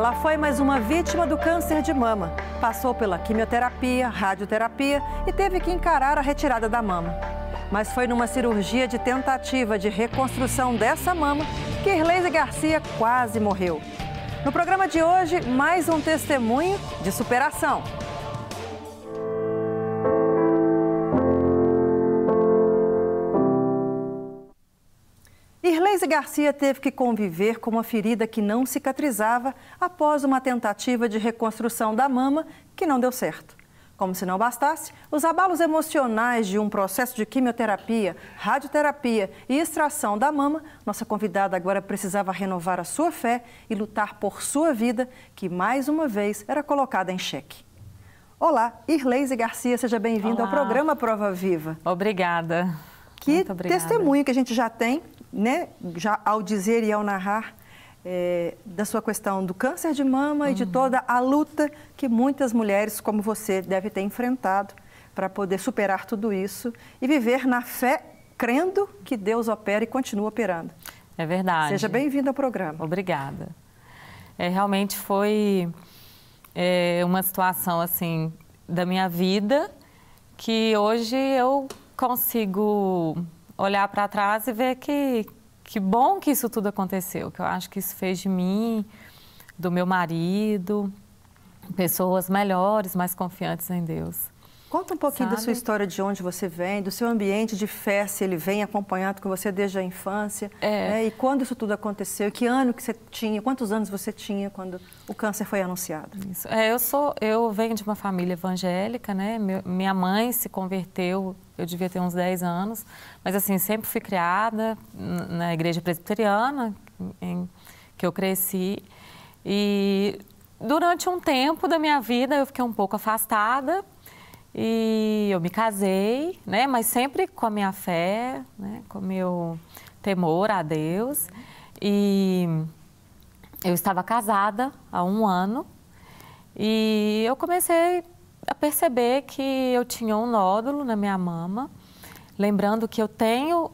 Ela foi mais uma vítima do câncer de mama. Passou pela quimioterapia, radioterapia e teve que encarar a retirada da mama. Mas foi numa cirurgia de tentativa de reconstrução dessa mama que Irleise Garcia quase morreu. No programa de hoje, mais um testemunho de superação. Irleise Garcia teve que conviver com uma ferida que não cicatrizava após uma tentativa de reconstrução da mama que não deu certo. Como se não bastasse, os abalos emocionais de um processo de quimioterapia, radioterapia e extração da mama, nossa convidada agora precisava renovar a sua fé e lutar por sua vida, que mais uma vez era colocada em xeque. Olá, Irleise Garcia, seja bem-vinda ao programa Prova Viva. Obrigada. Que testemunho que a gente já tem, né, já ao dizer e ao narrar da sua questão do câncer de mama e de toda a luta que muitas mulheres como você devem ter enfrentado para poder superar tudo isso e viver na fé, crendo que Deus opera e continua operando. É verdade. Seja bem-vinda ao programa. Obrigada. Realmente foi uma situação assim da minha vida que hoje eu consigo olhar para trás e ver que bom que isso tudo aconteceu, que eu acho que isso fez de mim, do meu marido, pessoas melhores, mais confiantes em Deus. Conta um pouquinho da sua história, de onde você vem, do seu ambiente de fé, se ele vem acompanhado com você desde a infância, né? E quando isso tudo aconteceu, que ano que você tinha, quantos anos você tinha quando o câncer foi anunciado? Isso. Eu venho de uma família evangélica, né? Minha mãe se converteu, eu devia ter uns 10 anos, mas assim, sempre fui criada na igreja presbiteriana, em que eu cresci, e durante um tempo da minha vida eu fiquei um pouco afastada, e eu me casei, né? Mas sempre com a minha fé, né? Com o meu temor a Deus. E eu estava casada há 1 ano e eu comecei a perceber que eu tinha um nódulo na minha mama. Lembrando que eu tenho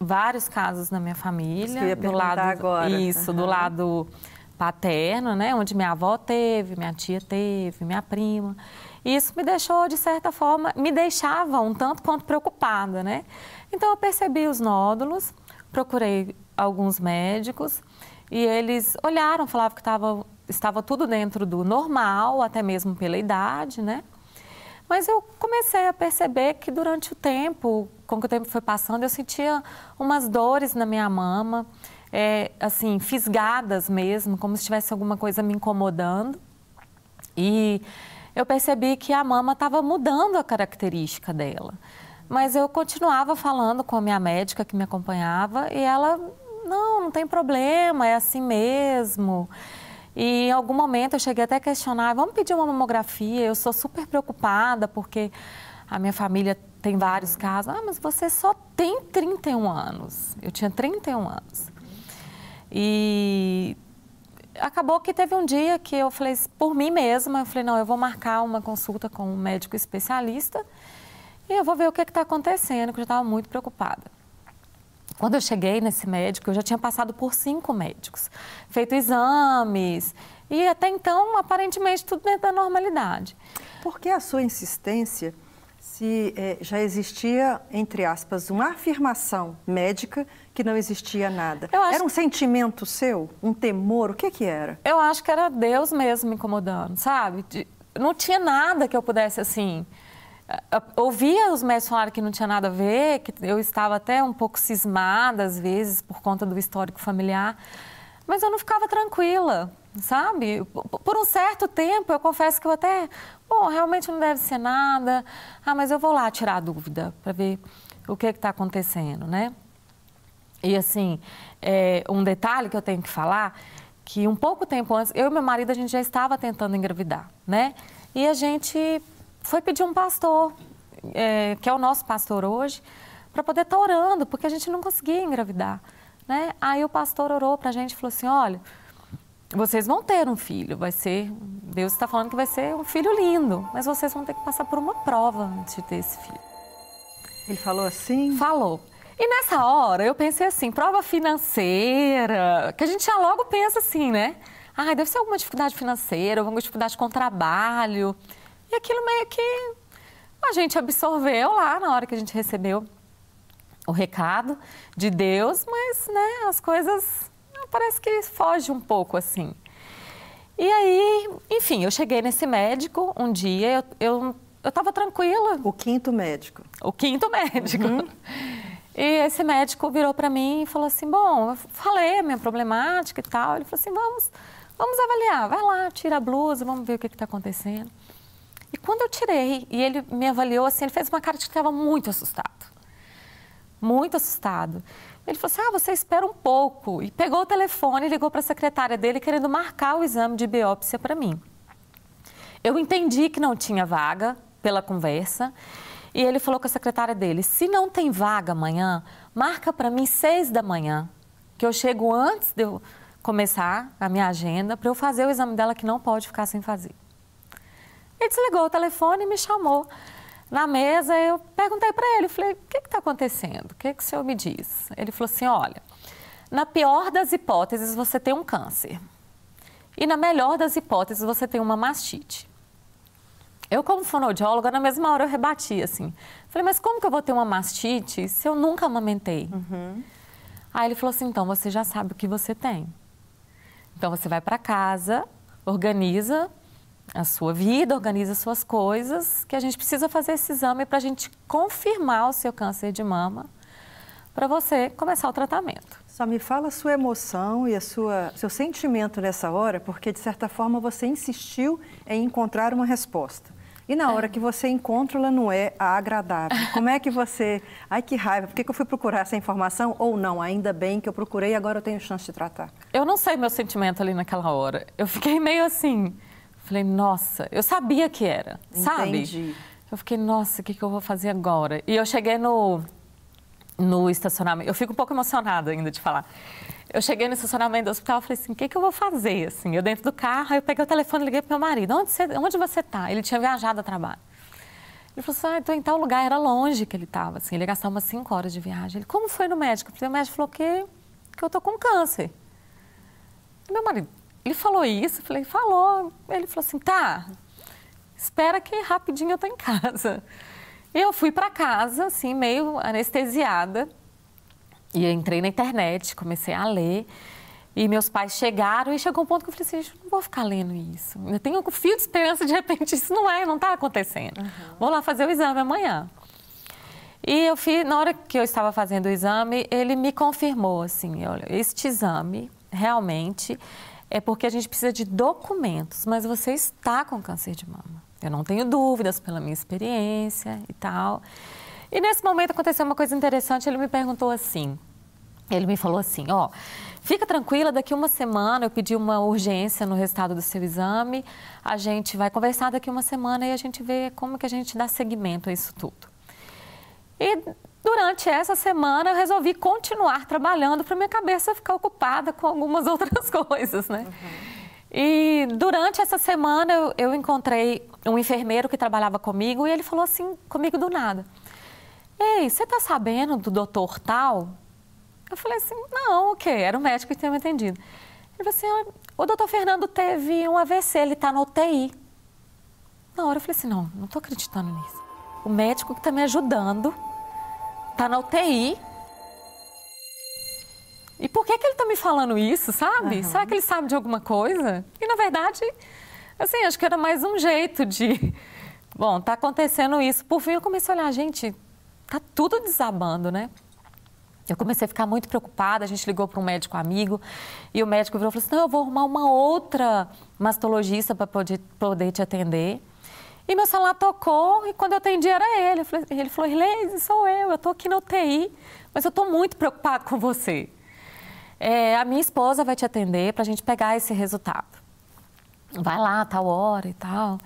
vários casos na minha família. Isso que eu ia perguntar agora. Isso, do lado paterno, né? Onde minha avó teve, minha tia teve, minha prima. E isso me deixou, de certa forma, me deixava um tanto quanto preocupada, né? Então, eu percebi os nódulos, procurei alguns médicos e eles olharam, falavam que estava tudo dentro do normal, até mesmo pela idade, né? Mas eu comecei a perceber que durante o tempo, com que o tempo foi passando, eu sentia umas dores na minha mama, assim, fisgadas mesmo, como se tivesse alguma coisa me incomodando. E eu percebi que a mama estava mudando a característica dela. Mas eu continuava falando com a minha médica que me acompanhava e ela, não tem problema, é assim mesmo. E em algum momento eu cheguei até a questionar, vamos pedir uma mamografia, eu sou super preocupada porque a minha família tem vários casos. Ah, mas você só tem 31 anos. Eu tinha 31 anos. E acabou que teve um dia que eu falei, por mim mesma, eu falei, não, eu vou marcar uma consulta com um médico especialista e eu vou ver o que está acontecendo, que eu já estava muito preocupada. Quando eu cheguei nesse médico, eu já tinha passado por 5 médicos, feito exames e até então, aparentemente, tudo dentro da normalidade. Por que a sua insistência, se já existia, entre aspas, uma afirmação médica que não existia nada? Era um sentimento seu? Um temor? O que era? Eu acho que era Deus mesmo me incomodando, sabe? Não tinha nada que eu pudesse, assim... Ouvia os médicos falarem que não tinha nada a ver, que eu estava até um pouco cismada, às vezes, por conta do histórico familiar. Mas eu não ficava tranquila, sabe? Por um certo tempo, eu confesso que eu até... Bom, realmente não deve ser nada. Ah, mas eu vou lá tirar a dúvida para ver o que está acontecendo, né? E assim, um detalhe que eu tenho que falar, que um pouco tempo antes, eu e meu marido, a gente já estava tentando engravidar, né? E a gente foi pedir um pastor, que é o nosso pastor hoje, para poder estar orando, porque a gente não conseguia engravidar, né? Aí o pastor orou para a gente e falou assim, olha, vocês vão ter um filho, Deus está falando que vai ser um filho lindo, mas vocês vão ter que passar por uma prova antes de ter esse filho. Ele falou assim? Falou. E nessa hora eu pensei assim, prova financeira, que a gente já logo pensa assim, né? ah, deve ser alguma dificuldade financeira, alguma dificuldade com o trabalho. E aquilo meio que a gente absorveu lá na hora que a gente recebeu o recado de Deus, mas, né, as coisas parece que foge um pouco assim. E aí, enfim, eu cheguei nesse médico um dia, eu estava tranquila. O quinto médico. O quinto médico. E esse médico virou para mim e falou assim, bom, eu falei a minha problemática e tal. Ele falou assim, vamos avaliar, vai lá, tira a blusa, vamos ver o que está acontecendo. E quando eu tirei, e ele me avaliou assim, ele fez uma cara de que estava muito assustado. Muito assustado. Ele falou assim, você espera um pouco. E pegou o telefone e ligou para a secretária dele querendo marcar o exame de biópsia para mim. Eu entendi que não tinha vaga pela conversa. E ele falou com a secretária dele, se não tem vaga amanhã, marca para mim 6 da manhã, que eu chego antes de eu começar a minha agenda para eu fazer o exame dela que não pode ficar sem fazer. Ele desligou o telefone e me chamou. Na mesa, eu perguntei para ele, falei, o que está acontecendo? O que o senhor me diz? Ele falou assim, olha, na pior das hipóteses, você tem um câncer. E na melhor das hipóteses, você tem uma mastite. Eu, como fonoaudióloga, na mesma hora eu rebati, assim. Falei, mas como que eu vou ter uma mastite se eu nunca amamentei? Aí ele falou assim, então, você já sabe o que você tem. Então, você vai para casa, organiza a sua vida, organiza as suas coisas, que a gente precisa fazer esse exame para a gente confirmar o seu câncer de mama, para você começar o tratamento. Só me fala a sua emoção e seu sentimento nessa hora, porque de certa forma você insistiu em encontrar uma resposta. E na hora que você encontra, ela não é a agradável. Como é que você... Ai, que raiva, por que eu fui procurar essa informação? Ou não, ainda bem que eu procurei e agora eu tenho chance de tratar. Eu não sei meu sentimento ali naquela hora. Eu fiquei meio assim... Falei, nossa, eu sabia que era, sabe? Entendi. Eu fiquei, nossa, o que eu vou fazer agora? E eu cheguei no estacionamento, eu fico um pouco emocionada ainda de falar. Eu cheguei no estacionamento do hospital e falei assim, o que eu vou fazer? Assim, eu dentro do carro, eu peguei o telefone e liguei pro meu marido. Onde você tá? Ele tinha viajado a trabalho. Ele falou assim, estou em tal lugar, era longe que ele estava. Assim, ele ia gastar umas 5 horas de viagem. Ele, como foi no médico? O médico falou que eu tô com câncer. E meu marido... Ele falou isso, eu falei, falou. Ele falou assim, tá, espera que rapidinho eu tô em casa. E eu fui para casa, assim, meio anestesiada. E eu entrei na internet, comecei a ler. E meus pais chegaram e chegou um ponto que eu falei assim, não vou ficar lendo isso. Eu tenho um fio de esperança, de repente isso não tá acontecendo. Vou lá fazer o exame amanhã. E eu fiz, na hora que eu estava fazendo o exame, ele me confirmou, assim, olha, este exame realmente... é porque a gente precisa de documentos, mas você está com câncer de mama. Eu não tenho dúvidas pela minha experiência e tal. E nesse momento aconteceu uma coisa interessante, ele me perguntou assim, ele me falou assim, ó, fica tranquila, daqui uma semana eu pedi uma urgência no resultado do seu exame, a gente vai conversar daqui uma semana e a gente vê como que a gente dá seguimento a isso tudo. E durante essa semana eu resolvi continuar trabalhando para minha cabeça ficar ocupada com algumas outras coisas, né? E durante essa semana eu encontrei um enfermeiro que trabalhava comigo e ele falou assim comigo do nada. Ei, você tá sabendo do doutor tal? Eu falei assim, não, o quê? Era o médico que tinha me atendido. Ele falou assim, o doutor Fernando teve um AVC, ele tá na UTI. Na hora eu falei assim, não tô acreditando nisso. O médico que tá me ajudando tá na UTI. E por que ele tá me falando isso, sabe? Será que ele sabe de alguma coisa? E, na verdade, assim, acho que era mais um jeito de... Bom, tá acontecendo isso. Por fim, eu comecei a olhar, gente, tá tudo desabando, né? Eu comecei a ficar muito preocupada, a gente ligou para um médico amigo e o médico virou e falou assim, não, eu vou arrumar uma outra mastologista para poder te atender. E meu celular tocou e quando eu atendi era ele. Ele falou, Irlene, sou eu tô aqui na UTI, mas eu tô muito preocupado com você. A minha esposa vai te atender para a gente pegar esse resultado. Vai lá, tal hora e tal.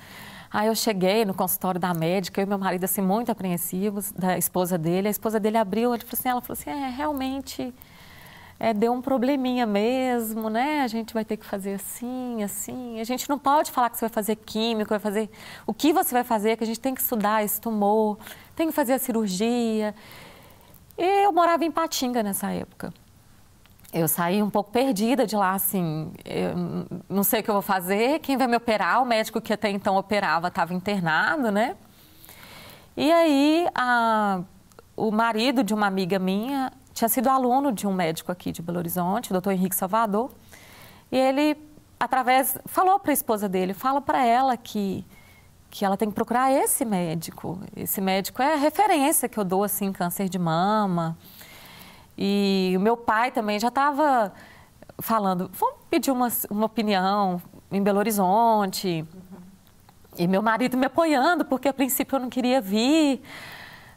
Aí eu cheguei no consultório da médica, eu e meu marido assim, muito apreensivos, da esposa dele. A esposa dele abriu, ela falou assim, realmente deu um probleminha mesmo, né? A gente vai ter que fazer assim, assim. A gente não pode falar que você vai fazer químico, vai fazer... O que você vai fazer, que a gente tem que estudar esse tumor, tem que fazer a cirurgia. E eu morava em Patinga nessa época. eu saí um pouco perdida de lá, assim, eu não sei o que eu vou fazer, quem vai me operar, o médico que até então operava estava internado, né? E aí, o marido de uma amiga minha tinha sido aluno de um médico aqui de Belo Horizonte, o doutor Henrique Salvador, e ele, falou para a esposa dele, fala para ela que ela tem que procurar esse médico é a referência que eu dou, assim, em câncer de mama. E o meu pai também já estava falando, vamos pedir uma opinião em Belo Horizonte. E meu marido me apoiando, porque a princípio eu não queria vir.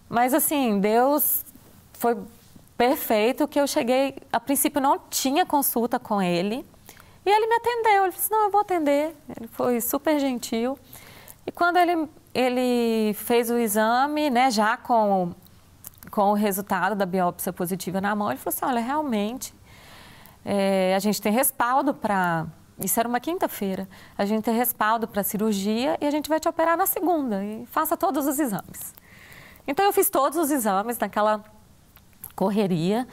Mas assim, Deus foi perfeito, que eu cheguei, a princípio não tinha consulta com ele. E ele me atendeu, ele disse, não, eu vou atender. Ele foi super gentil. E quando ele fez o exame, né, já com o resultado da biópsia positiva na mão, ele falou assim, olha, realmente, a gente tem respaldo para... Isso era uma quinta-feira. A gente tem respaldo para cirurgia e a gente vai te operar na segunda. E faça todos os exames. Então, eu fiz todos os exames naquela correria.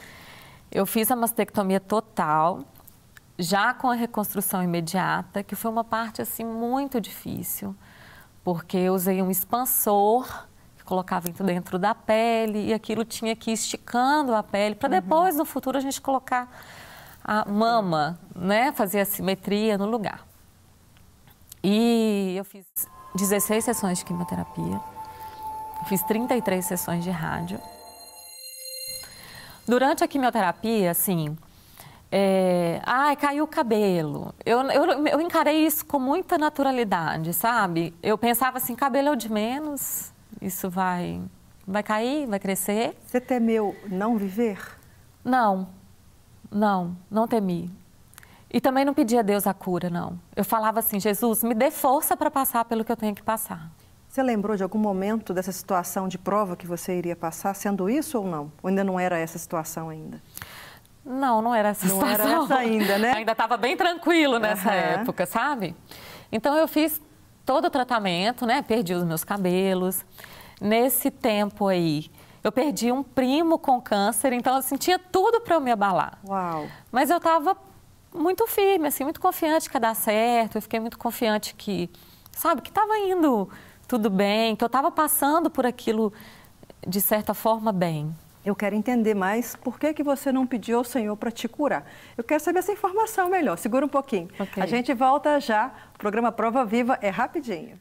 Eu fiz a mastectomia total, já com a reconstrução imediata, que foi uma parte, assim, muito difícil. Porque eu usei um expansor que colocava dentro da pele e aquilo tinha que ir esticando a pele para depois, no futuro, a gente colocar a mama, né? Fazer a simetria no lugar. E eu fiz 16 sessões de quimioterapia, fiz 33 sessões de rádio. Durante a quimioterapia, assim, caiu o cabelo. Eu encarei isso com muita naturalidade, sabe? Eu pensava assim, cabelo é o de menos, isso vai cair, vai crescer. Você temeu não viver? Não temi. E também não pedi a Deus a cura, não. Eu falava assim, Jesus, me dê força para passar pelo que eu tenho que passar. Você lembrou de algum momento dessa situação de prova que você iria passar, sendo isso ou não? Ou ainda não era essa situação ainda? Não era essa situação. Não era essa ainda, né? Ainda estava bem tranquilo nessa época, sabe? Então, eu fiz todo o tratamento, né? Perdi os meus cabelos. Nesse tempo aí, eu perdi um primo com câncer, então, assim, tinha tudo para eu me abalar. Uau! Mas eu estava muito firme, assim, muito confiante que ia dar certo. Eu fiquei muito confiante que, sabe, que estava indo tudo bem, que eu estava passando por aquilo, de certa forma, bem. Eu quero entender mais por que você não pediu ao Senhor para te curar. Eu quero saber essa informação melhor. Segura um pouquinho. Okay. A gente volta já. O programa Prova Viva é rapidinho.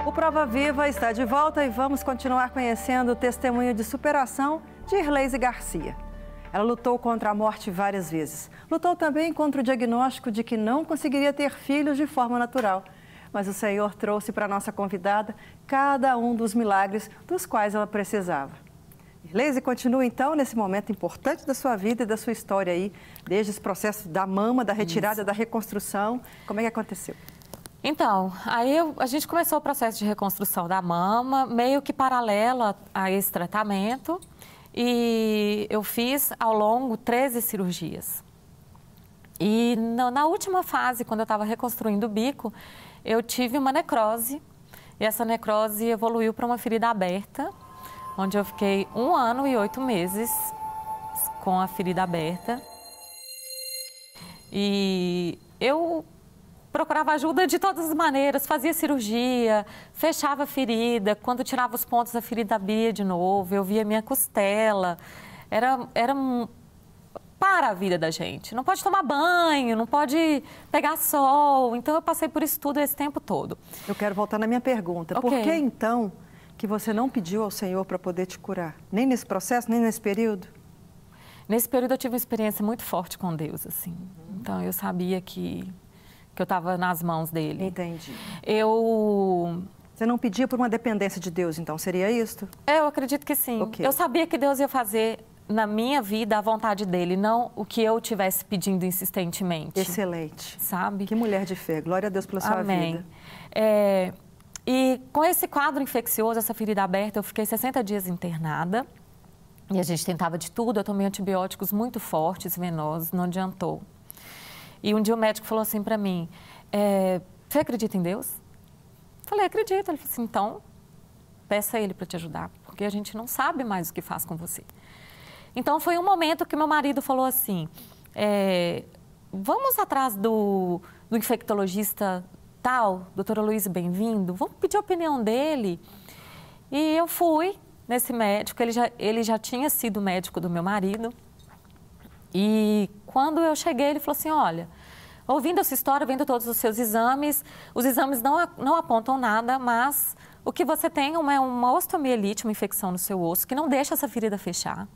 O Prova Viva está de volta e vamos continuar conhecendo o testemunho de superação de Irleise Garcia. Ela lutou contra a morte várias vezes. Lutou também contra o diagnóstico de que não conseguiria ter filhos de forma natural. Mas o Senhor trouxe para a nossa convidada cada um dos milagres dos quais ela precisava. Irleise continua, então, nesse momento importante da sua vida e da sua história aí, desde esse processo da mama, da retirada, da reconstrução. Como é que aconteceu? Então, aí a gente começou o processo de reconstrução da mama, meio que paralelo a esse tratamento. E eu fiz, ao longo, 13 cirurgias. E na última fase, quando eu estava reconstruindo o bico, eu tive uma necrose. E essa necrose evoluiu para uma ferida aberta, onde eu fiquei 1 ano e 8 meses com a ferida aberta. E eu procurava ajuda de todas as maneiras, fazia cirurgia, fechava a ferida, quando tirava os pontos a ferida abria de novo, eu via minha costela, era para a vida da gente, não pode tomar banho, não pode pegar sol, então eu passei por isso tudo esse tempo todo. Eu quero voltar na minha pergunta, por que então que você não pediu ao Senhor para poder te curar? Nem nesse processo, nem nesse período? Nesse período eu tive uma experiência muito forte com Deus, assim, então eu sabia que eu estava nas mãos dele. Entendi. Você não pedia por uma dependência de Deus, então, seria isso? Eu acredito que sim. Okay. Eu sabia que Deus ia fazer na minha vida a vontade dele, não o que eu estivesse pedindo insistentemente. Excelente. Sabe? Que mulher de fé. Glória a Deus pela sua vida. E com esse quadro infeccioso, essa ferida aberta, eu fiquei 60 dias internada. E a gente tentava de tudo, eu tomei antibióticos muito fortes, venosos, não adiantou. E um dia o médico falou assim para mim, você acredita em Deus? Falei, acredito. Ele falou assim, então, peça a ele para te ajudar, porque a gente não sabe mais o que faz com você. Então, foi um momento que meu marido falou assim, vamos atrás do infectologista tal, doutor Aloysio Bem-vindo, vamos pedir a opinião dele. E eu fui nesse médico, ele já tinha sido médico do meu marido. E quando eu cheguei, ele falou assim, olha, ouvindo essa história, vendo todos os seus exames, os exames não apontam nada, mas o que você tem é uma osteomielite, uma infecção no seu osso, que não deixa essa ferida fechar.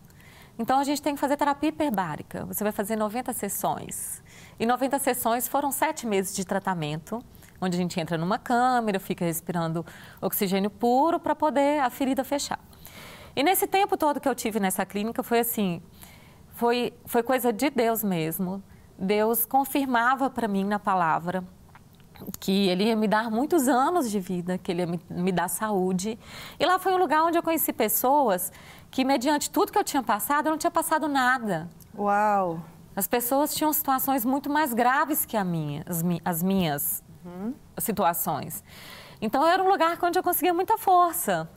Então, a gente tem que fazer terapia hiperbárica. Você vai fazer 90 sessões. E 90 sessões foram 7 meses de tratamento, onde a gente entra numa câmera, fica respirando oxigênio puro para poder a ferida fechar. E nesse tempo todo que eu tive nessa clínica, foi assim, foi coisa de Deus mesmo. Deus confirmava para mim na palavra que Ele ia me dar muitos anos de vida, que Ele ia me dar saúde. E lá foi um lugar onde eu conheci pessoas que, mediante tudo que eu tinha passado, eu não tinha passado nada. Uau! As pessoas tinham situações muito mais graves que as minhas situações. Então, era um lugar onde eu conseguia muita força.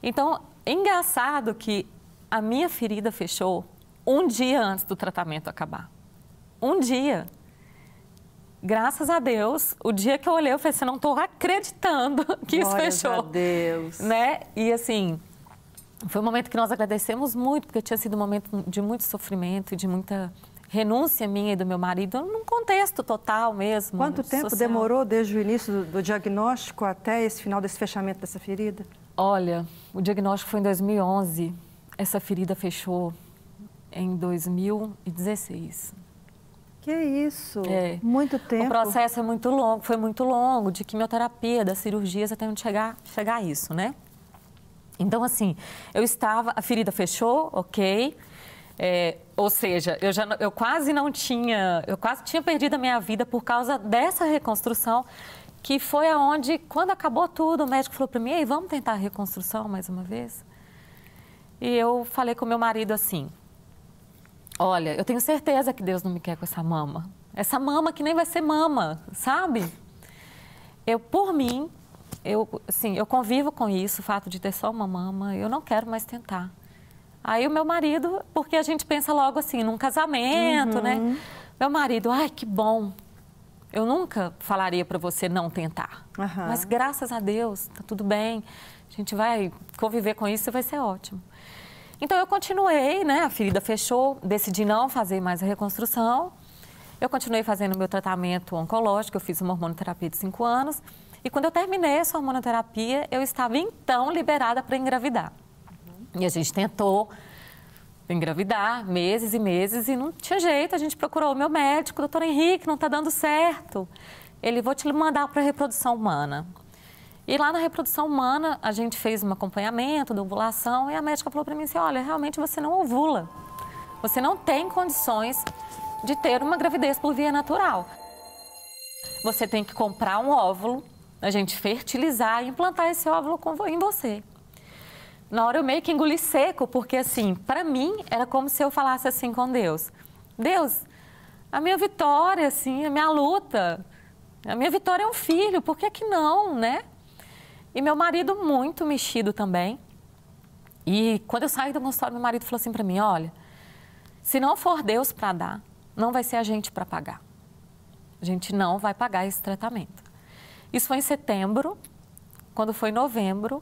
Então, engraçado que a minha ferida fechou um dia antes do tratamento acabar. Um dia. Graças a Deus, o dia que eu olhei, eu falei assim, não estou acreditando que isso fechou. Glórias a Deus. Né? E assim, foi um momento que nós agradecemos muito, porque tinha sido um momento de muito sofrimento e de muita renúncia minha e do meu marido, num contexto total mesmo. Quanto tempo social. demorou desde o início do diagnóstico até esse final desse fechamento dessa ferida? Olha, o diagnóstico foi em 2011, essa ferida fechou em 2016. Que isso? É. Muito tempo. O processo é muito longo, foi muito longo, de quimioterapia, das cirurgias, até onde chegar a isso, né? Então, assim, a ferida fechou, ok. Ou seja, eu quase tinha perdido a minha vida por causa dessa reconstrução, que foi aonde, quando acabou tudo, o médico falou para mim, ei, vamos tentar a reconstrução mais uma vez? E eu falei com meu marido assim, olha, eu tenho certeza que Deus não me quer com essa mama. Essa mama que nem vai ser mama, sabe? Por mim, eu convivo com isso, o fato de ter só uma mama, eu não quero mais tentar. Aí o meu marido, porque a gente pensa logo assim, num casamento, né? Meu marido, ai, que bom. Eu nunca falaria para você não tentar. Mas graças a Deus, tá tudo bem. A gente vai conviver com isso e vai ser ótimo. Então, eu continuei, né? A ferida fechou, decidi não fazer mais a reconstrução. Eu continuei fazendo meu tratamento oncológico, eu fiz uma hormonoterapia de 5 anos. E quando eu terminei essa hormonoterapia, eu estava, então, liberada para engravidar. E a gente tentou engravidar meses e meses e não tinha jeito. A gente procurou o meu médico, doutor Henrique, não está dando certo. Ele, vou te mandar para a reprodução humana. E lá na reprodução humana, a gente fez um acompanhamento da ovulação e a médica falou para mim assim, olha, realmente você não ovula. Você não tem condições de ter uma gravidez por via natural. Você tem que comprar um óvulo, a gente fertilizar e implantar esse óvulo em você. Na hora eu meio que engoli seco, porque assim, para mim, era como se eu falasse assim com Deus. Deus, a minha vitória, assim, a minha luta, a minha vitória é um filho, por que que não, né? E meu marido muito mexido também. E quando eu saí do consultório, meu marido falou assim para mim, olha, se não for Deus para dar, não vai ser a gente para pagar. A gente não vai pagar esse tratamento. Isso foi em setembro, quando foi em novembro,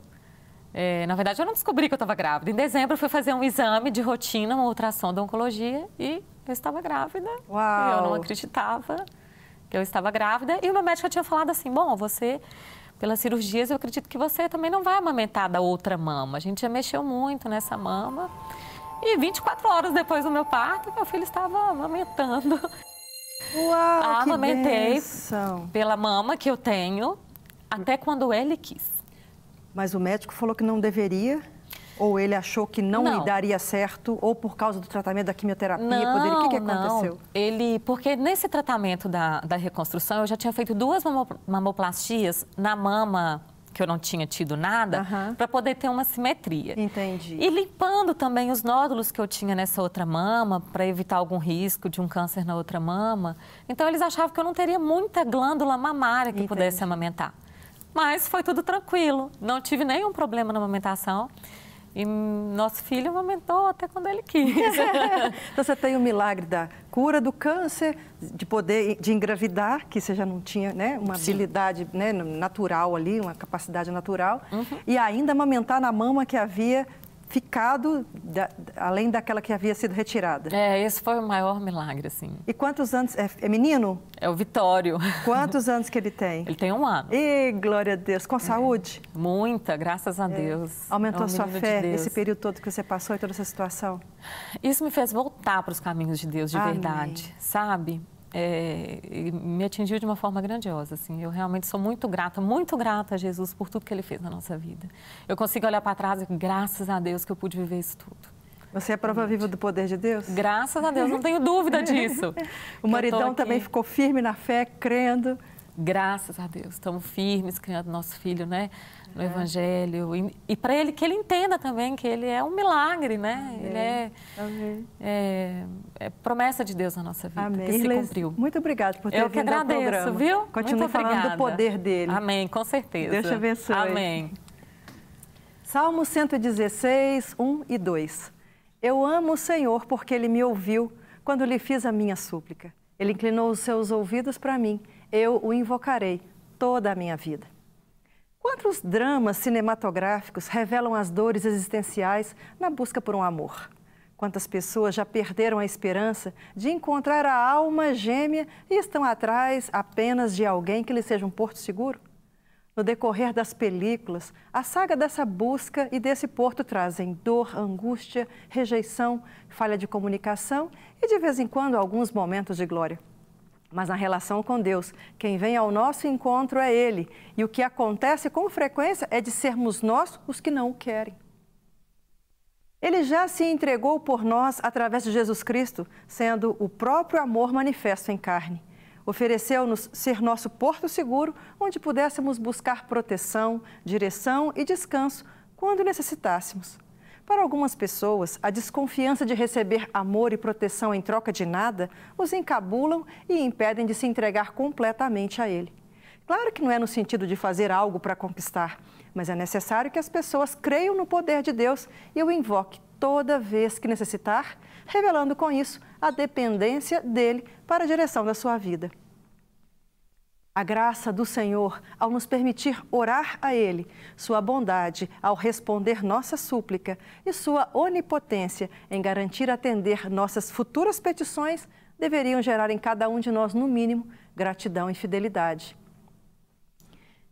na verdade eu não descobri que eu estava grávida. Em dezembro eu fui fazer um exame de rotina, uma ultrassom da oncologia e eu estava grávida. Uau. E eu não acreditava que eu estava grávida. E o meu médico tinha falado assim, bom, você... Pelas cirurgias, eu acredito que você também não vai amamentar da outra mama. A gente já mexeu muito nessa mama. E 24 horas depois do meu parto, meu filho estava amamentando. Uau, amamentei que bênção. Pela mama que eu tenho, até quando ele quis. Mas o médico falou que não deveria? Ou ele achou que não daria certo? Ou por causa do tratamento da quimioterapia? O que aconteceu? Porque nesse tratamento da reconstrução, eu já tinha feito 2 mamoplastias na mama, que eu não tinha tido nada, para poder ter uma simetria. Entendi. E limpando também os nódulos que eu tinha nessa outra mama, para evitar algum risco de um câncer na outra mama. Então, eles achavam que eu não teria muita glândula mamária que pudesse amamentar. Mas foi tudo tranquilo, não tive nenhum problema na amamentação. E nosso filho amamentou até quando ele quis. Então você tem o milagre da cura do câncer, de engravidar, que você já não tinha, né, uma habilidade, né, natural ali, uma capacidade natural, e ainda amamentar na mama que havia ficado, além daquela que havia sido retirada. Esse foi o maior milagre, assim. E quantos anos? É menino? É o Vitório. Quantos anos que ele tem? Ele tem 1 ano. E glória a Deus. Com saúde? Muita, graças a Deus. Aumentou a sua fé esse período todo que você passou e toda essa situação? Isso me fez voltar para os caminhos de Deus de verdade, sabe? Me atingiu de uma forma grandiosa, assim. Eu realmente sou muito grata a Jesus por tudo que Ele fez na nossa vida. Eu consigo olhar para trás e graças a Deus que eu pude viver isso tudo. Você é prova viva do poder de Deus? Graças a Deus, não tenho dúvida disso. O maridão também ficou firme na fé, crendo? Graças a Deus, estamos firmes, criando nosso filho, né, no Evangelho. E para ele, que ele entenda também que ele é um milagre, né? Ele é promessa de Deus na nossa vida, que se cumpriu. Muito obrigada por ter vindo ao programa. Eu que agradeço, viu? Continue falando do poder dele. Amém, com certeza. Deus te abençoe. Amém. Salmo 116, 1 e 2. Eu amo o Senhor porque Ele me ouviu quando lhe fiz a minha súplica. Ele inclinou os seus ouvidos para mim. Eu o invocarei toda a minha vida. Quantos dramas cinematográficos revelam as dores existenciais na busca por um amor? Quantas pessoas já perderam a esperança de encontrar a alma gêmea e estão atrás apenas de alguém que lhe seja um porto seguro? No decorrer das películas, a saga dessa busca e desse porto trazem dor, angústia, rejeição, falha de comunicação e, de vez em quando, alguns momentos de glória. Mas na relação com Deus, quem vem ao nosso encontro é Ele. E o que acontece com frequência é de sermos nós os que não o querem. Ele já se entregou por nós através de Jesus Cristo, sendo o próprio amor manifesto em carne. Ofereceu-nos ser nosso porto seguro, onde pudéssemos buscar proteção, direção e descanso quando necessitássemos. Para algumas pessoas, a desconfiança de receber amor e proteção em troca de nada os encabulam e impedem de se entregar completamente a Ele. Claro que não é no sentido de fazer algo para conquistar, mas é necessário que as pessoas creiam no poder de Deus e o invoquem toda vez que necessitar, revelando com isso a dependência dEle para a direção da sua vida. A graça do Senhor, ao nos permitir orar a Ele, sua bondade ao responder nossa súplica e sua onipotência em garantir atender nossas futuras petições, deveriam gerar em cada um de nós, no mínimo, gratidão e fidelidade.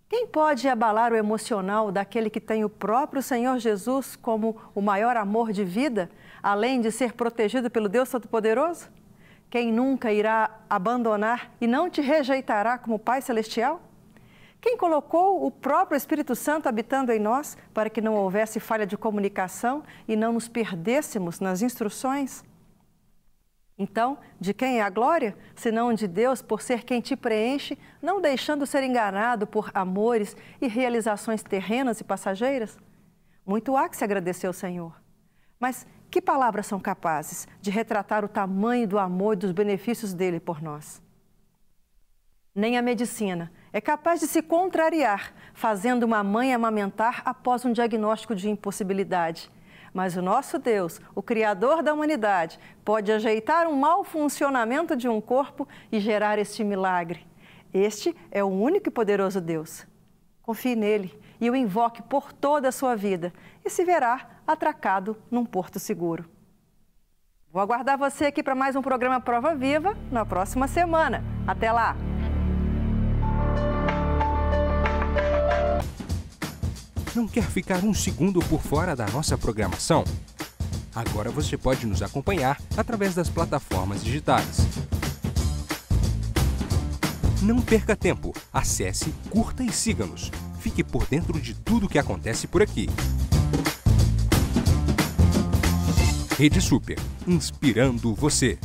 Quem pode abalar o emocional daquele que tem o próprio Senhor Jesus como o maior amor de vida, além de ser protegido pelo Deus Todo-Poderoso? Quem nunca irá abandonar e não te rejeitará como Pai Celestial? Quem colocou o próprio Espírito Santo habitando em nós para que não houvesse falha de comunicação e não nos perdêssemos nas instruções? Então, de quem é a glória, senão de Deus, por ser quem te preenche, não deixando ser enganado por amores e realizações terrenas e passageiras? Muito há que se agradecer ao Senhor. Mas que palavras são capazes de retratar o tamanho do amor e dos benefícios dele por nós? Nem a medicina é capaz de se contrariar, fazendo uma mãe amamentar após um diagnóstico de impossibilidade. Mas o nosso Deus, o Criador da humanidade, pode ajeitar um mau funcionamento de um corpo e gerar este milagre. Este é o único e poderoso Deus. Confie nele e o invoque por toda a sua vida e se verá atracado num porto seguro. Vou aguardar você aqui para mais um programa Prova Viva na próxima semana. Até lá! Não quer ficar um segundo por fora da nossa programação? Agora você pode nos acompanhar através das plataformas digitais. Não perca tempo, acesse, curta e siga-nos. Fique por dentro de tudo o que acontece por aqui. Rede Super, inspirando você.